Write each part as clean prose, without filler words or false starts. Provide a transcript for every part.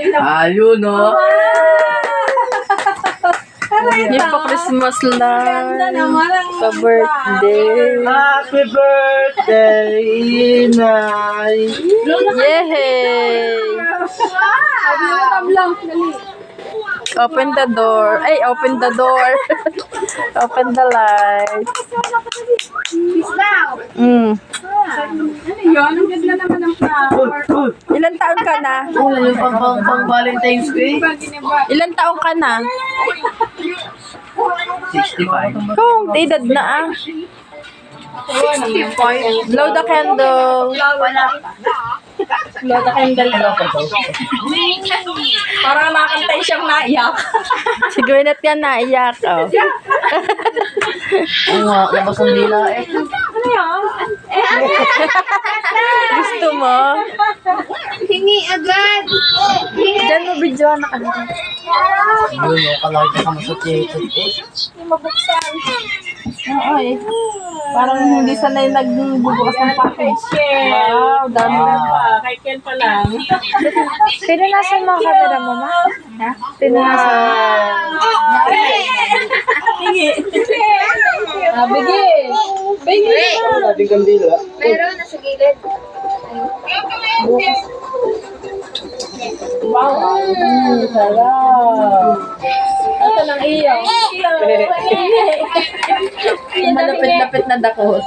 Ayun, no? Hindi pa Christmas lang. Pa-birthday. Happy birthday, Inay! Yay! Open the door. Ay, open the door. Open the light. Mm. Ang ganda naman ng flower. Ilan taon ka na? Oh, yung pang Valentine's Day. Ilan taon ka na? 65. Kung edad na ah. Blow the candle. Blow the candle. Parang nakakantay siyang naiyak. Si Gwyneth yan naiyak. Oh. Oo nga, labas ang dila eh. Ano yan? Gusto mo? Hingi agad. Diyan mo video na ano. Yun, no, kalaki ka mo sa ticket eh. Oo eh. Parang hindi sanay nagbubukas ng package. Wow, dami pa. Kay Ken pa lang. Pinunasan mo ang camera mo, ma? Ha? Pinunasan mo. Ah, bigi. Bigi. Ating kandila. Meron na sa gilid. Wow. Sarap. Ito ng iyo. Malapit-lapit na dako.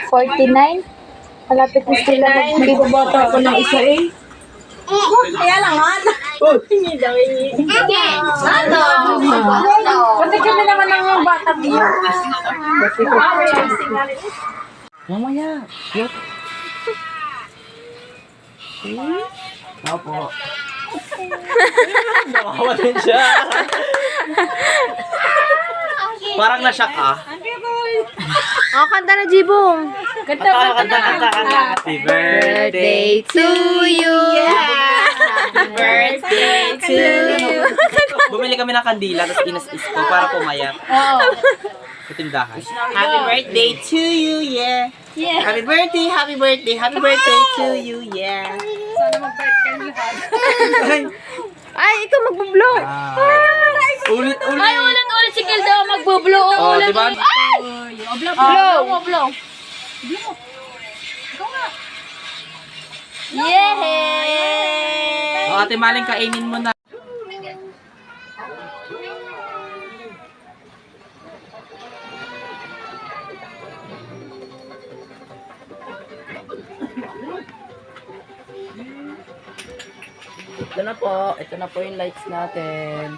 49? Malapit na sila. Hindi ko bata ako ng isa eh. Kaya lang nga. Hingi daw, hingi. Ano? Kasi kami naman ang bata niya. Mamaya. Cute. Opo. Nakawa din siya. Parang na-shock ah. Oh, kanta na, Jibong. Kanta. Happy birthday to you. Happy birthday to you. Bumili kami ng kandila, tapos inas-is ko para pumayat. Sa tindahan. Happy birthday to you, yeah. Happy birthday, happy birthday, happy birthday to you, yeah. Sana mag-birthday kayo lahat. Ay, ikaw magbublow. Ulit. Ay, ulit si Kilda magbublow. Oh, di ba? Ay! Blow. Yay! Oh, Ate Maling, kainin mo na. Ito na po yung lights natin.